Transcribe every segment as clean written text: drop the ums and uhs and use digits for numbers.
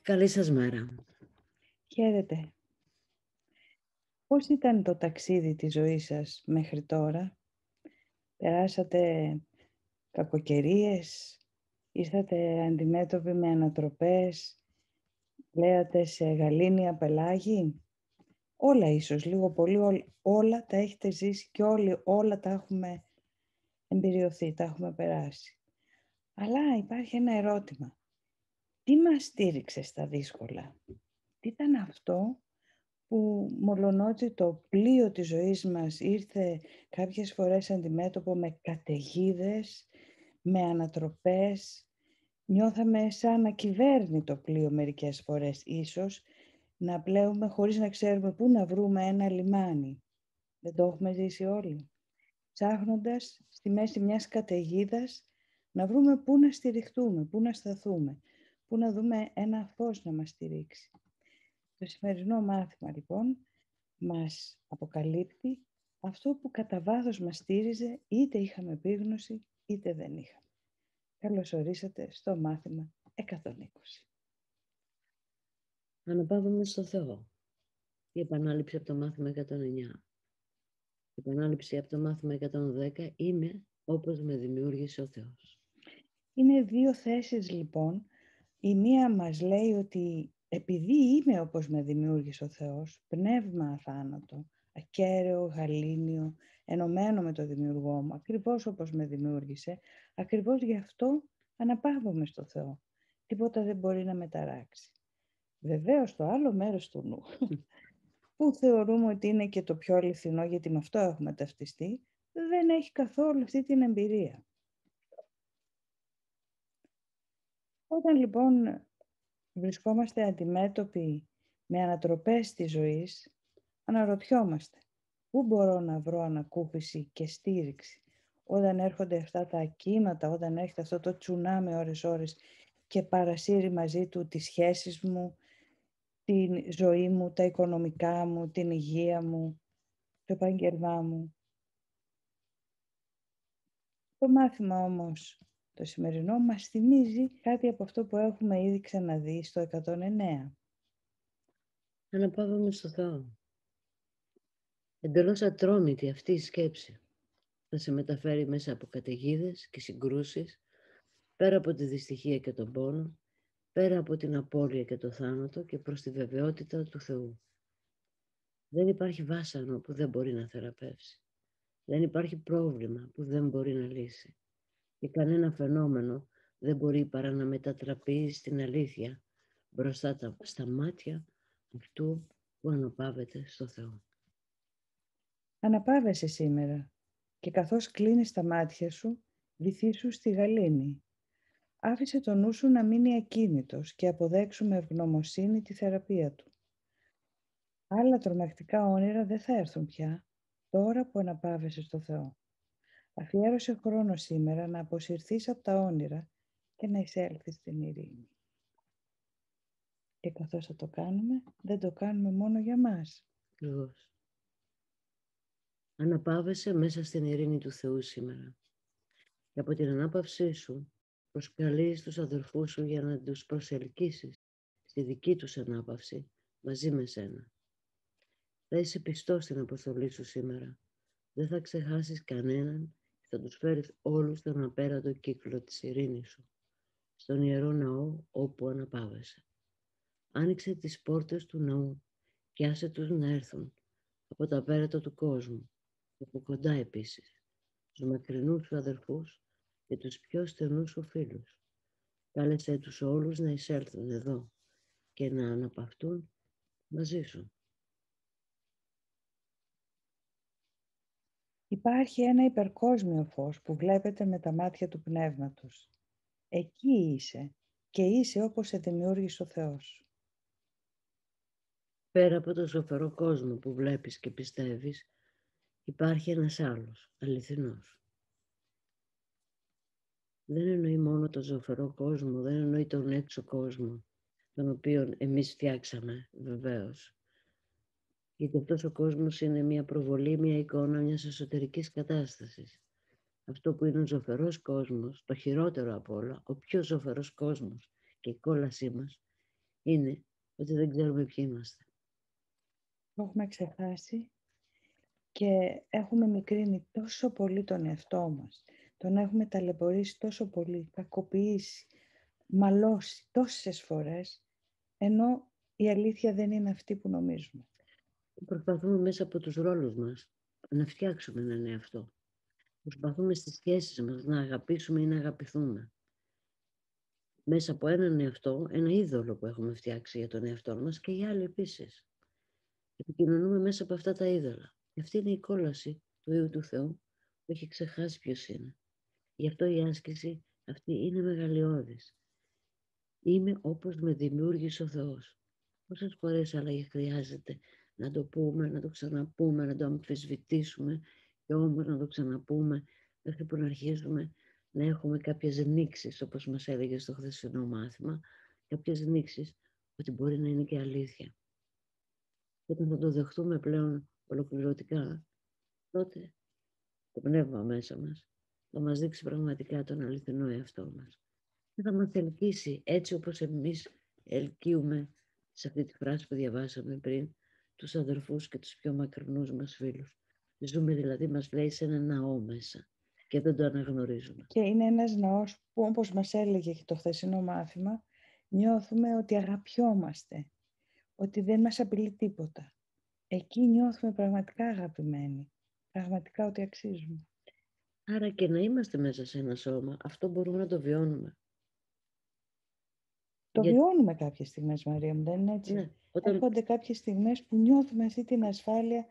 Καλή σας μέρα. Χαίρετε. Πώς ήταν το ταξίδι της ζωής σας μέχρι τώρα? Περάσατε κακοκαιρίες, ήρθατε αντιμέτωποι με ανατροπές, πλέατε σε γαλήνια πελάγι? Όλα ίσως, λίγο πολύ, όλα τα έχετε ζήσει και όλα τα έχουμε εμπειριωθεί, τα έχουμε περάσει. Αλλά υπάρχει ένα ερώτημα. Τι μας στήριξε στα δύσκολα? Τι ήταν αυτό που μολονότι το πλοίο της ζωής μας ήρθε κάποιες φορές αντιμέτωπο με καταιγίδες, με ανατροπές, νιώθαμε σαν ακυβέρνητο πλοίο μερικές φορές ίσως, να πλέουμε χωρίς να ξέρουμε πού να βρούμε ένα λιμάνι. Δεν το έχουμε ζήσει όλοι? Ψάχνοντας στη μέση μιας καταιγίδας να βρούμε πού να στηριχτούμε, πού να σταθούμε, πού να δούμε ένα φως να μας στηρίξει. Το σημερινό μάθημα λοιπόν μας αποκαλύπτει αυτό που κατά βάθος μας στήριζε, είτε είχαμε επίγνωση είτε δεν είχαμε. Καλώς ορίσατε στο μάθημα 120. Αναπαύομαι στο Θεό. Η επανάληψη από το μάθημα 109. Η επανάληψη από το μάθημα 110 είμαι όπως με δημιούργησε ο Θεός. Είναι δύο θέσεις λοιπόν. Η μία μας λέει ότι επειδή είμαι όπως με δημιούργησε ο Θεός, πνεύμα αθάνατο, ακέραιο, γαλήνιο, ενωμένο με το δημιουργό μου, ακριβώς όπως με δημιούργησε, ακριβώς γι' αυτό αναπαύομαι στο Θεό. Τίποτα δεν μπορεί να με ταράξει. Βεβαίως το άλλο μέρος του νου, που θεωρούμε ότι είναι και το πιο αληθινό, γιατί με αυτό έχουμε ταυτιστεί, δεν έχει καθόλου αυτή την εμπειρία. Όταν λοιπόν βρισκόμαστε αντιμέτωποι με ανατροπές της ζωής, αναρωτιόμαστε πού μπορώ να βρω ανακούφιση και στήριξη όταν έρχονται αυτά τα κύματα, όταν έρχεται αυτό το τσουνάμι ώρες-ώρες και παρασύρει μαζί του τις σχέσεις μου, την ζωή μου, τα οικονομικά μου, την υγεία μου, το επάγγελμά μου. Το μάθημα όμως το σημερινό μας θυμίζει κάτι από αυτό που έχουμε ήδη ξαναδεί στο 109. Αναπαύομαι στο Θεό. Εντελώς ατρόμητη αυτή η σκέψη θα σε μεταφέρει μέσα από καταιγίδες και συγκρούσεις, πέρα από τη δυστυχία και τον πόνο, πέρα από την απώλεια και το θάνατο και προς τη βεβαιότητα του Θεού. Δεν υπάρχει βάσανο που δεν μπορεί να θεραπεύσει. Δεν υπάρχει πρόβλημα που δεν μπορεί να λύσει. Και κανένα φαινόμενο δεν μπορεί παρά να μετατραπεί στην αλήθεια μπροστά στα μάτια αυτού που αναπαύεται στο Θεό. Αναπαύεσαι σήμερα και καθώς κλείνεις τα μάτια σου, βυθίσου στη γαλήνη. Άφησε το νου σου να μείνει ακίνητος και αποδέξου με ευγνωμοσύνη τη θεραπεία του. Άλλα τρομακτικά όνειρα δεν θα έρθουν πια, τώρα που αναπαύεσαι στο Θεό. Αφιέρωσε χρόνο σήμερα να αποσυρθείς από τα όνειρα και να εισέλθεις στην ειρήνη. Και καθώς θα το κάνουμε, δεν το κάνουμε μόνο για μας. Ακριβώς. Αναπαύεσαι μέσα στην ειρήνη του Θεού σήμερα. Και από την ανάπαυσή σου προσκαλείς τους αδελφούς σου για να τους προσελκύσεις στη δική τους ανάπαυση μαζί με σένα. Θα είσαι πιστός στην αποστολή σου σήμερα. Δεν θα ξεχάσεις κανέναν και θα τους φέρεις όλους στον απέραντο κύκλο της ειρήνης σου, στον Ιερό Ναό όπου αναπαύεσαι. Άνοιξε τις πόρτες του ναού και άσε τους να έρθουν από τα πέρατα του κόσμου και από κοντά επίσης, τους μακρινούς σου αδερφούς και τους πιο στενούς σου φίλους. Κάλεσέ τους όλους να εισέλθουν εδώ και να αναπαυτούν μαζί σου. Υπάρχει ένα υπερκόσμιο φως που βλέπετε με τα μάτια του πνεύματος. Εκεί είσαι και είσαι όπως σε δημιούργησε ο Θεός. Πέρα από το ζωφερό κόσμο που βλέπεις και πιστεύεις, υπάρχει ένας άλλος, αληθινός. Δεν εννοεί μόνο το ζωφερό κόσμο, δεν εννοεί τον έξω κόσμο, τον οποίο εμείς φτιάξαμε βεβαίως. Γιατί αυτός ο κόσμος είναι μια προβολή, μια εικόνα μιας εσωτερικής κατάστασης. Αυτό που είναι ο ζωφερός κόσμος, το χειρότερο από όλα, ο πιο ζωφερός κόσμος και η κόλασή μας, είναι ότι δεν ξέρουμε ποιοι είμαστε. Το έχουμε ξεχάσει και έχουμε μικρύνει τόσο πολύ τον εαυτό μας. Τον έχουμε ταλαιπωρήσει τόσο πολύ, κακοποιήσει, μαλώσει τόσες φορές, ενώ η αλήθεια δεν είναι αυτή που νομίζουμε. Προσπαθούμε μέσα από τους ρόλους μας να φτιάξουμε έναν εαυτό. Προσπαθούμε στις σχέσεις μας να αγαπήσουμε ή να αγαπηθούμε. Μέσα από έναν εαυτό, ένα είδωλο που έχουμε φτιάξει για τον εαυτό μας και οι άλλοι επίσης. Επικοινωνούμε μέσα από αυτά τα είδωλα. Και αυτή είναι η κόλαση του Υιού του Θεού που έχει ξεχάσει ποιος είναι. Γι' αυτό η άσκηση αυτή είναι μεγαλειώδης. Είμαι όπως με δημιούργησε ο Θεός. Πόσες φορές άλλαγε χρειάζεται να το πούμε, να το ξαναπούμε, να το αμφισβητήσουμε και όμως να το ξαναπούμε μέχρι που να αρχίσουμε να έχουμε κάποιες νήξεις, όπως μας έλεγε στο χθεσινό μάθημα, κάποιες νήξεις ότι μπορεί να είναι και αλήθεια. Και όταν θα το δεχτούμε πλέον ολοκληρωτικά, τότε το πνεύμα μέσα μας θα μας δείξει πραγματικά τον αληθινό εαυτό μας. Και θα μας ελκύσει έτσι όπως εμείς ελκύουμε σε αυτή τη φράση που διαβάσαμε πριν τους αδερφούς και τους πιο μακρινούς μας φίλους. Ζούμε δηλαδή, μας λέει, σε ένα ναό μέσα και δεν το αναγνωρίζουμε. Και είναι ένας ναός που, όπως μας έλεγε και το χθεσινό μάθημα, νιώθουμε ότι αγαπιόμαστε, ότι δεν μας απειλεί τίποτα. Εκεί νιώθουμε πραγματικά αγαπημένοι, πραγματικά ότι αξίζουμε. Άρα και να είμαστε μέσα σε ένα σώμα, αυτό μπορούμε να το βιώνουμε. Το βιώνουμε κάποιες στιγμές, Μαρία μου, δεν είναι έτσι? Ναι, Έρχονται κάποιες στιγμές που νιώθουμε αυτή την ασφάλεια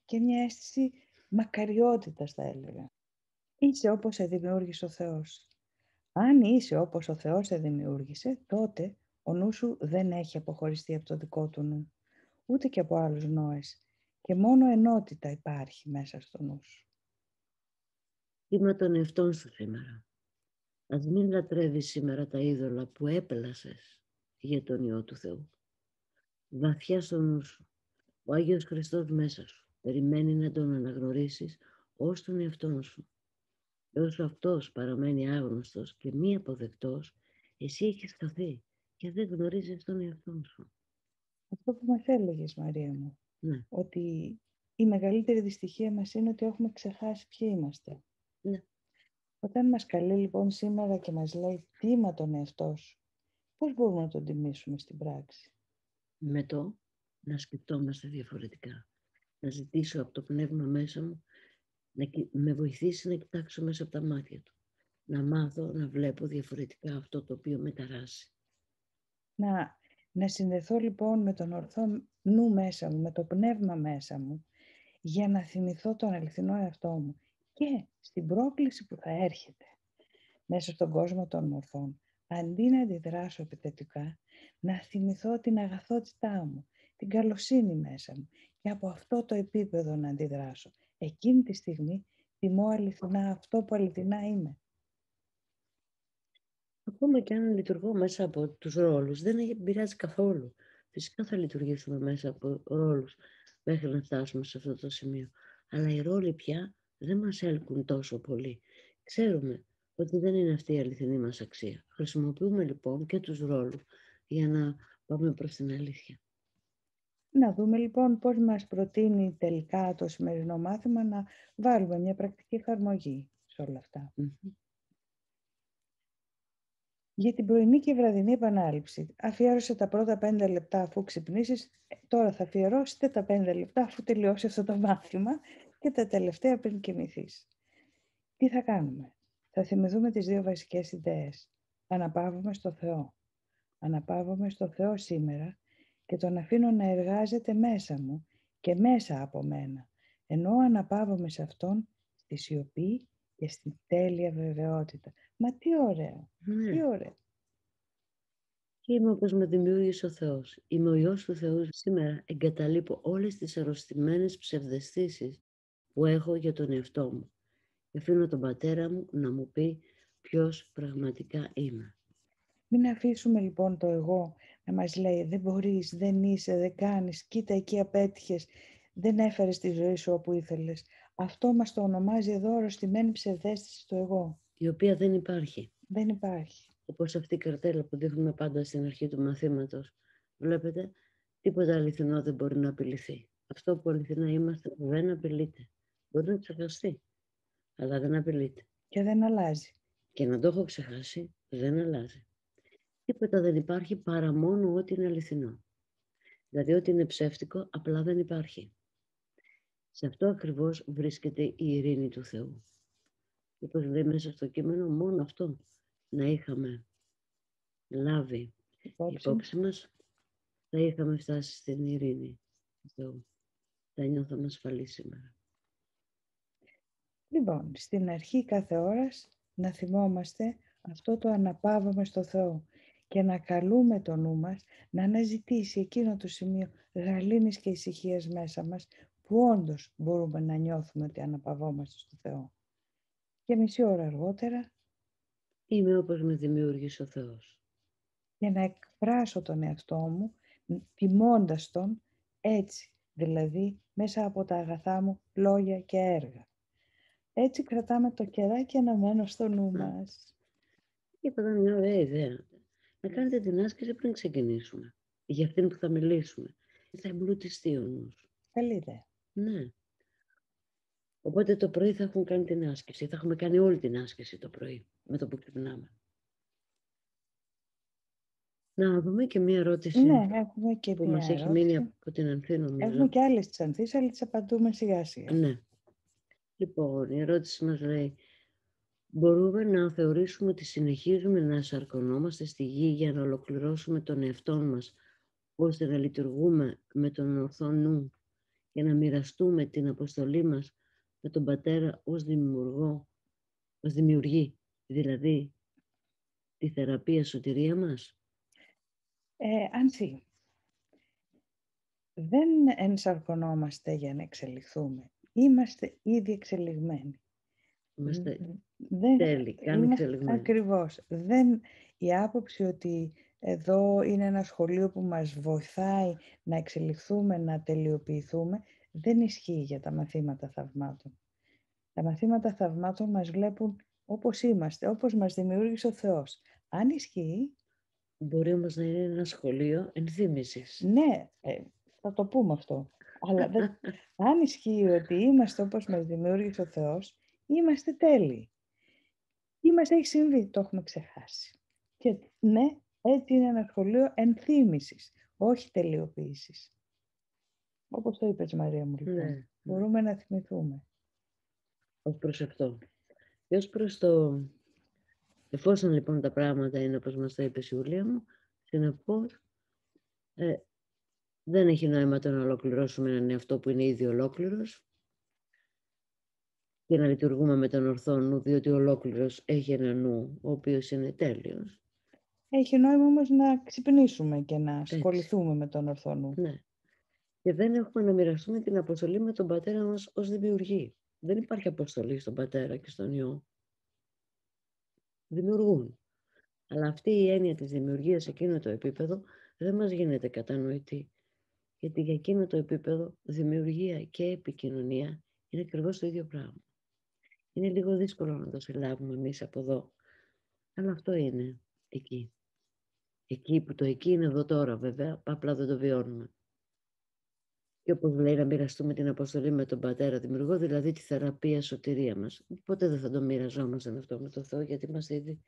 και μια αίσθηση μακαριότητας, θα έλεγα. Είσαι όπως σε δημιούργησε ο Θεός. Αν είσαι όπως ο Θεός σε δημιούργησε, τότε ο νους σου δεν έχει αποχωριστεί από το δικό του νου, ούτε και από άλλους νόες. Και μόνο ενότητα υπάρχει μέσα στο νου σου. Είμαι τον εαυτόν σου σήμερα. Ας μην λατρεύεις σήμερα τα είδωλα που έπλασες για τον Υιό του Θεού. Βαθιά στο νου σου, ο Άγιος Χριστός μέσα σου περιμένει να τον αναγνωρίσεις ως τον εαυτόν σου. Και όσο αυτός παραμένει άγνωστος και μη αποδεκτός, εσύ έχεις χαθεί και δεν γνωρίζεις τον εαυτόν σου. Αυτό που μας έλεγες, Μαρία μου, Ναι. ότι η μεγαλύτερη δυστυχία μας είναι ότι έχουμε ξεχάσει ποιοι είμαστε. Ναι. Όταν μας καλεί λοιπόν σήμερα και μας λέει τίμα τον εαυτό σου, πώς μπορούμε να τον τιμήσουμε στην πράξη? Με το να σκεφτόμαστε διαφορετικά. Να ζητήσω από το πνεύμα μέσα μου να με βοηθήσει να κοιτάξω μέσα από τα μάτια του. Να μάθω να βλέπω διαφορετικά αυτό το οποίο με ταράσει. Να συνδεθώ λοιπόν με τον ορθό νου μέσα μου, με το πνεύμα μέσα μου, για να θυμηθώ τον αληθινό εαυτό μου και στην πρόκληση που θα έρχεται μέσα στον κόσμο των μορφών. Αντί να αντιδράσω επιθετικά, να θυμηθώ την αγαθότητά μου, την καλοσύνη μέσα μου και από αυτό το επίπεδο να αντιδράσω. Εκείνη τη στιγμή τιμώ αληθινά αυτό που αληθινά είμαι. Ακόμα και αν λειτουργώ μέσα από τους ρόλους, δεν πειράζει καθόλου. Φυσικά θα λειτουργήσουμε μέσα από ρόλους μέχρι να φτάσουμε σε αυτό το σημείο. Αλλά οι ρόλοι πια δεν μας έλκουν τόσο πολύ. Ξέρουμε ότι δεν είναι αυτή η αληθινή μας αξία. Χρησιμοποιούμε λοιπόν και τους ρόλους για να πάμε προς την αλήθεια. Να δούμε λοιπόν πώς μας προτείνει τελικά το σημερινό μάθημα να βάλουμε μια πρακτική εφαρμογή σε όλα αυτά. Για την πρωινή και βραδινή επανάληψη, αφιέρωσε τα πρώτα 5 λεπτά αφού ξυπνήσεις, τώρα θα αφιερώσετε τα 5 λεπτά αφού τελειώσει αυτό το μάθημα και τα τελευταία πριν κοιμηθείς. Τι θα κάνουμε? Θα θυμηθούμε τις 2 βασικές ιδέες. Αναπαύομαι στο Θεό. Αναπαύομαι στο Θεό σήμερα και τον αφήνω να εργάζεται μέσα μου και μέσα από μένα, ενώ αναπαύομαι σε Αυτόν στη σιωπή και στη τέλεια βεβαιότητα. Μα τι ωραίο, τι ωραίο. Και είμαι όπως με δημιούργησε ο Θεός. Είμαι ο Υιός του Θεού. Σήμερα εγκαταλείπω όλες τις αρρωστημένες ψευδαισθήσεις που έχω για τον εαυτό μου. Και αφήνω τον πατέρα μου να μου πει ποιος πραγματικά είμαι. Μην αφήσουμε λοιπόν το εγώ να μας λέει δεν μπορείς, δεν είσαι, δεν κάνεις, κοίτα εκεί απέτυχες, δεν έφερες τη ζωή σου όπου ήθελες. Αυτό μας το ονομάζει εδώ αρρωστημένη ψευδαίσθηση στο εγώ. Η οποία δεν υπάρχει. Δεν υπάρχει. Όπως αυτή η καρτέλα που δείχνουμε πάντα στην αρχή του μαθήματος. Βλέπετε, τίποτα αληθινό δεν μπορεί να απειληθεί. Αυτό που αληθινά είμαστε δεν απειλείται. Μπορεί να ξεχαστεί, αλλά δεν απειλείται. Και δεν αλλάζει. Και να το έχω ξεχάσει, δεν αλλάζει. Τίποτα δεν υπάρχει παρά μόνο ό,τι είναι αληθινό. Δηλαδή ό,τι είναι ψεύτικο απλά δεν υπάρχει. Σε αυτό ακριβώς βρίσκεται η ειρήνη του Θεού. Όπως λέει μέσα στο κείμενο, μόνο αυτό να είχαμε λάβει υπόψη μας, θα είχαμε φτάσει στην ειρήνη του Θεού. Θα νιώθαμε ασφαλείς σήμερα. Λοιπόν, στην αρχή κάθε ώρας να θυμόμαστε αυτό το αναπαύαμε στο Θεό και να καλούμε το νου μας να αναζητήσει εκείνο το σημείο γαλήνης και ησυχίας μέσα μας που όντως μπορούμε να νιώθουμε ότι αναπαυόμαστε στο Θεό. Και μισή ώρα αργότερα είμαι όπως με δημιούργησε ο Θεός. Και να εκφράσω τον εαυτό μου τιμώντας τον έτσι, δηλαδή μέσα από τα αγαθά μου λόγια και έργα. Έτσι κρατάμε το κεράκι αναμένο στο νου μας. Είπα μια ωραία ιδέα. Να κάνετε την άσκηση πριν ξεκινήσουμε. Για αυτήν που θα μιλήσουμε. Θα εμπλουτιστεί ο νους. Καλή ιδέα. Ναι. Οπότε το πρωί θα έχουν κάνει την άσκηση. Θα έχουμε κάνει όλη την άσκηση το πρωί. Με το που ξυπνάμε. Να δούμε και μία ερώτηση. Ναι, έχουμε και που μία μας έχει ερώτηση. μείνει από την Ανθή, νομίζω. Έχουμε και άλλες της Ανθής, αλλά τις απαντούμε σιγά σιγά. Ναι. Λοιπόν, η ερώτηση μας λέει: μπορούμε να θεωρήσουμε ότι συνεχίζουμε να σαρκωνόμαστε στη γη για να ολοκληρώσουμε τον εαυτό μας, ώστε να λειτουργούμε με τον ορθό νου και να μοιραστούμε την αποστολή μας με τον Πατέρα ως δημιουργή, δηλαδή τη θεραπεία σωτηρία μας? Ανθή, δεν ενσαρκωνόμαστε για να εξελιχθούμε. Είμαστε ήδη εξελιγμένοι. Είμαστε τέλει, καν εξελιγμένοι. Ακριβώς. Η άποψη ότι εδώ είναι ένα σχολείο που μας βοηθάει να εξελιχθούμε, να τελειοποιηθούμε, δεν ισχύει για τα μαθήματα θαυμάτων. Τα μαθήματα θαυμάτων μας βλέπουν όπως είμαστε, όπως μας δημιούργησε ο Θεός. Αν ισχύει... Μπορεί όμως να είναι ένα σχολείο ενθύμησης. Ναι, θα το πούμε αυτό. Αλλά αν ισχύει ότι είμαστε όπως μας δημιούργησε ο Θεός, είμαστε τέλειοι. Ή μας έχει συμβεί, το έχουμε ξεχάσει. Και ναι, έτσι είναι ένα σχολείο ενθύμησης, όχι τελειοποίησης. Όπως το είπες, Μαρία μου, λοιπόν. Ναι. Μπορούμε να θυμηθούμε. Ως προς αυτό. Και ως προς το... Εφόσον λοιπόν τα πράγματα είναι όπως μας τα είπε η Ιουλία μου, συνεπώς δεν έχει νόημα το να ολοκληρώσουμε έναν εαυτό που είναι ήδη ολόκληρος και να λειτουργούμε με τον ορθό νου, διότι ο ολόκληρος έχει ένα νου, ο οποίος είναι τέλειος. Έχει νόημα όμως να ξυπνήσουμε και να ασχοληθούμε με τον ορθό νου. Ναι. Και δεν έχουμε να μοιραστούμε την αποστολή με τον Πατέρα μας ως δημιουργή. Δεν υπάρχει αποστολή στον Πατέρα και στον Υιό. Δημιουργούν. Αλλά αυτή η έννοια της δημιουργίας σε εκείνο το επίπεδο δεν μας γίνεται κατανοητή. Γιατί για εκείνο το επίπεδο δημιουργία και επικοινωνία είναι ακριβώς το ίδιο πράγμα. Είναι λίγο δύσκολο να το συλλάβουμε εμείς από εδώ. Αλλά αυτό είναι εκεί. Εκεί που το εκεί είναι εδώ τώρα βέβαια, απλά δεν το βιώνουμε. Και όπως λέει να μοιραστούμε την αποστολή με τον Πατέρα Δημιουργό, δηλαδή τη θεραπεία σωτηρία μας. Ποτέ δεν θα το μοιραζόμαστε αυτό με τον Θεό, γιατί είμαστε ήδη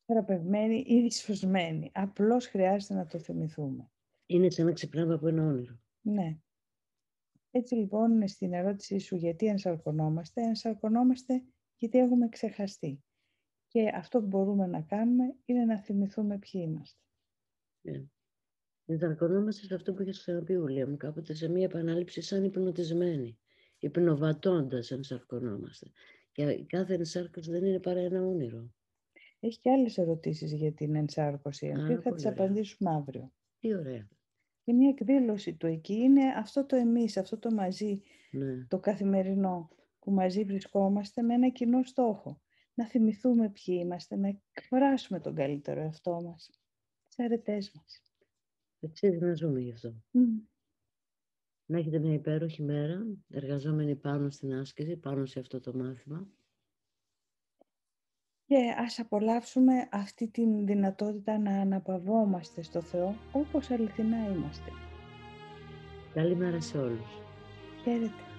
θεραπευμένοι, ήδη σωσμένοι. Απλώς χρειάζεται να το θυμηθούμε. Είναι σαν να ξυπνάμε από ένα όνειρο. Ναι. Έτσι λοιπόν στην ερώτησή σου γιατί ενσαρκωνόμαστε γιατί έχουμε ξεχαστεί. Και αυτό που μπορούμε να κάνουμε είναι να θυμηθούμε ποιοι είμαστε. Ναι. Ενσαρκωνόμαστε σε αυτό που έχεις ξαναπεί, Ιουλία μου, κάποτε σε μία επανάληψη σαν υπνοτισμένοι. Υπνοβατώντας ενσαρκωνόμαστε. Και κάθε ενσάρκωση δεν είναι παρά ένα όνειρο. Έχει και άλλες ερωτήσεις για την ενσάρκωση. Θα τις απαντήσουμε αύριο. Τι ωραία. Και μια εκδήλωση του εκεί είναι αυτό το εμείς, αυτό το μαζί, ναι. Το καθημερινό, που μαζί βρισκόμαστε με ένα κοινό στόχο. Να θυμηθούμε ποιοι είμαστε, να εκφράσουμε τον καλύτερο εαυτό μας, τις αρετές μας. Αξίζει να ζούμε γι' αυτό. Να έχετε μια υπέροχη μέρα, εργαζόμενοι πάνω στην άσκηση, πάνω σε αυτό το μάθημα. Και ας απολαύσουμε αυτή την δυνατότητα να αναπαυόμαστε στο Θεό όπως αληθινά είμαστε. Καλημέρα σε όλους. Χαίρετε.